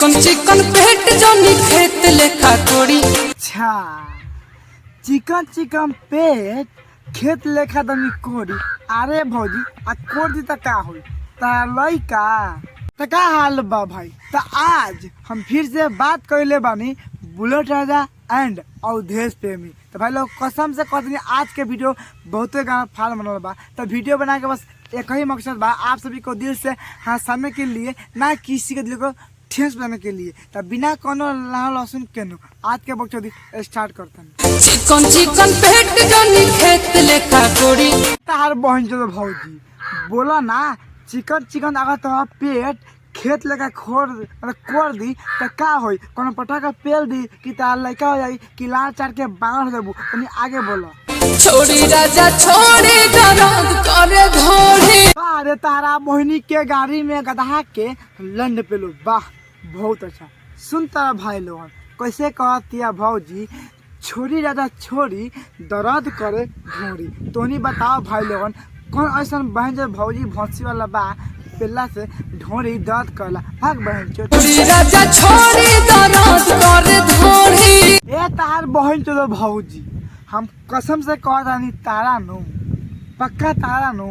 चिकन पेट जोनी खेत लेखा कोड़ी। अच्छा चिकन चिकन पेट खेत लेखा दनी कोड़ी। अरे भौजी आ कोड़ दी का होई ता लइका त का हाल बा भाई। त आज हम फिर से बात कइले बानी बुलेट राजा एंड अवधेश प्रेमी। तो भाई लोग कसम से कहते हैं आज के वीडियो बहुते गाना फाल मनल बा। तो वीडियो बना के बस एक ही मकसद बा, आप सभी को दिल से हंसाने के लिए, ना किसी के दिल को ठेस बनाने के लिए। तब बिना कोनो लहसुन के आज के बकचोदी स्टार्ट करते हैं। चिकन चिकन पेट जोनी खेत लेखा कोड़ी। तार बहन जो भौजी बोला ना चिकन चिकन अगर तो पेट खेत लेकर कोड़ दी तो का होई, कोनो पटाखा पेल दी कि तार लड़का हो जाई कि लाल चाट के बांध हो देबू। तनी आगे बोलो। छोड़ी राजा छोड़ी दर्द करे घोड़ी। अरे तारा मोहिनी के गाड़ी में गधा के लंड पे लो, वाह बहुत अच्छा। सुन तारा भाई लोगन कैसे कहतिया भौजी, छोड़ी राजा छोड़ी दर्द करे घोड़ी। तो नहीं बताओ भाई लोगन कौन ऐसा बहन जो भौजी भौसी वाला बा पेला से ढोरी दर्द करला। भाग बहन छोड़ी राजा छोड़ी दर्द करे घोड़ी। ए तार बहन चलो भौजी हम कसम से कहता नहीं तारा नो पक्का तारा नो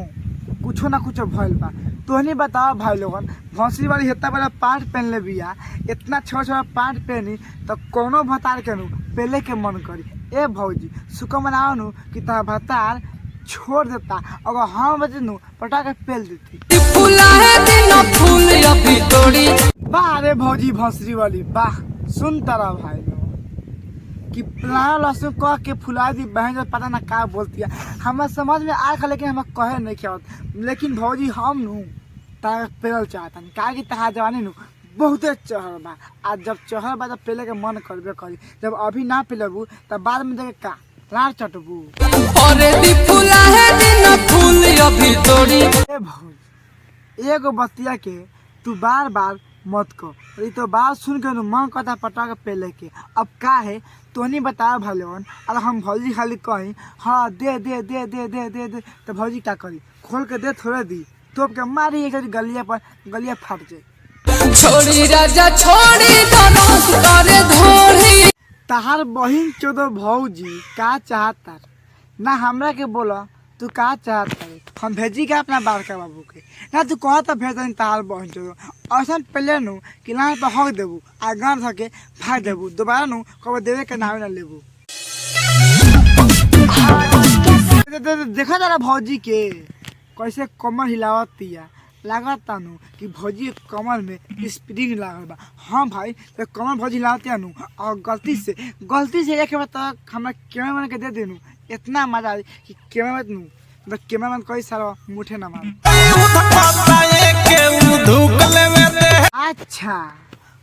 कुछो ना कुछ भइल बा। तो नहीं बताओ भाई लोगन भौसी वाली इतना बड़ा पार्ट पहन ले बिया, इतना छोटा छोटा पार्ट पहनी तो कोनो भतार के नु पहले के मन करी। ए भौजी सुख मनाओ नु कि तारा भतार छोड़ देता, अगर हम बचे नु पटाखा पेल देती। फूला है दिन फूल अभी तोड़ी। वाह रे भौजी भौसरी वाली वाह। सुन तारा भाई कि लहसुन कह के फुला दी बहन जो पता ना का बोलती है। हमारे समझ में आया लेकिन हम कहे नहीं क्या। लेकिन भौजी हम नु तार पेल चाहता का कि तहार जवानी नु बहुते चहर बा। आज जब चहर बा जब पेले के मन करबे करी, जब अभी ना पेलबू तब बाद में देखे का लार चटबू। अरे दी फूला है दिन फूल अभी तोड़ी। ए भौजी एगो बतिया के तू बार बार मत कर, ये तो बात सुन के मन करता पटाखा पेले के। अब का है तो नहीं बताया भलोन। अगर हम भौजी खाली कहीं हाँ दे दे दे दे दे दे दे तो भौजी क्या करी, खोल के दे थोड़े दी तोप के मारी एक गलिया पर गलिया फट जाए। छोड़ी राजा छोड़ी दर्द करे घोड़ी। तहार बहिन चोदो भौजी का चाहता ना हमरा के बोला तू का चाहता है। हम भेजी के अपना बारका बाबू के ना तू कहता भेज तहार बहन चोदो ऐसा पहले नु कि लान पर हक देबू आ गान धके भाग देबू। दोबारा नु कब देवे के नाम ना लेबू। देखा जरा भौजी के कैसे कमर हिलावतिया, लागता नु कि भौजी के कमर में स्प्रिंग लागल बा। हाँ भाई तो कमर भौजी हिलावतिया नु और गलती से एक बार तक हमरा कैमरा के दे देनु, इतना मजा आई कि कैमरा नु मतलब कैमरा कोई सारा मुठे ना मार। अच्छा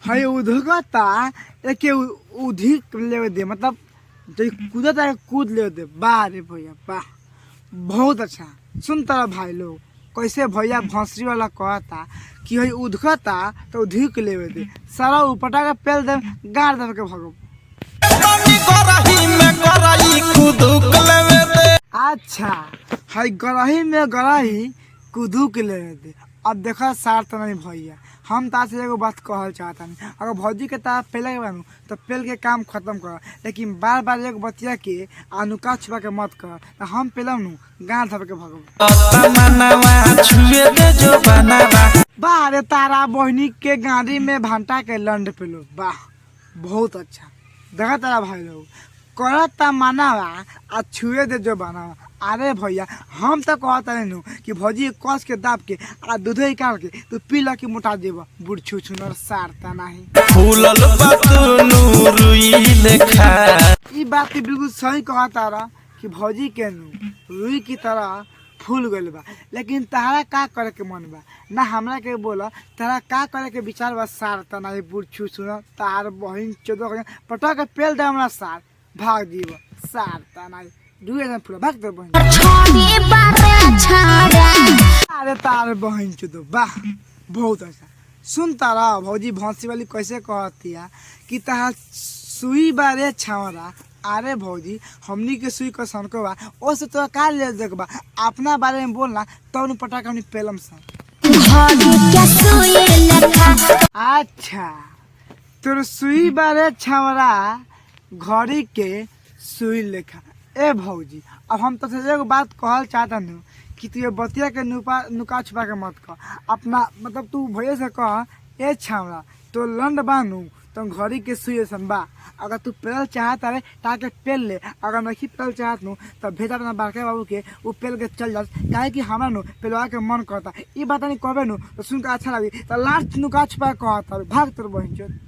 है उधगता एक उधिक ले दे, मतलब जो कूदता है कूद ले दे। वाह रे भैया वाह बहुत अच्छा। सुनता भाई लोग कैसे भैया भौसरी वाला कहता कि है उधकता तो उधिक ले दे, सारा पटाखा पेल दे गाड़ दे के भगो। अच्छा है गरही में गरही कुदूक ले दे। अब देखा सार तो नहीं भैया हम ता से एगो बात कहल चाहता नहीं, अगर भौजी के ता पहले के बानू तो पेल के काम खत्म कर, लेकिन बार बार एक बतिया के अनुका छुपा के मत कर। तो हम पेलम नु गांड धर के भगो। वाह रे तारा बहनी के गाड़ी में भंटा के लंड पेलो, वाह बहुत अच्छा। देखा तारा भाई लोग करता मनावा आ छुए दे जो बनावा। अरे भैया हम तो कहता नहीं कि भौजी कस के दाब के आ दूध निकाल के तू पी ला के मोटा देव बुढ़ छू छुनर सारता नहीं। ई बात की बिल्कुल सही कहता रहा कि भौजी के रुई की तरह फूल गल बा। लेकिन तारा का करे के मन बा ना हमरा के बोला, तारा का करे के विचार बा सारता नहीं बुढ़ छू छुनर। तार बहिन चौदह पटाखा पेल दे हमरा सार भाग जीव सारता नहीं फूल भाग दे बहन। अरे तार बहन चुदो वाह बहुत अच्छा। सुन तारा भौजी भौसी वाली कैसे कहती है कि तार सुई बारे छावरा। अरे भौजी हमनी के सुई को सनको बा ओसे तो का ले देख बा, अपना बारे में बोलना तो पटाखा हमनी पेलम सा। अच्छा तोर सुई बारे छावरा घड़ी के सुई लेखा। ए भौजी अब हम तो एगो बात कहल चाहता हूँ कि तू ये बतिया के नुका छुपा के मत कह। अपना मतलब तू भैया से कह ए छावरा तो लंड बानू तो घड़ी के सुई ऐसन बा। अगर तू पेल चाहत है ताके पेल ले, अगर नहीं पेल चाहत नु तो भेजा अपना बड़का बाबू के वो पेल के चल जात। काहे कि हमरा नु पेलवा के मन करता। ई बात नहीं कहबे नु तो सुन के अच्छा लगी तो लास्ट नुका छुपा कहता भाग तोर बहिन चोद।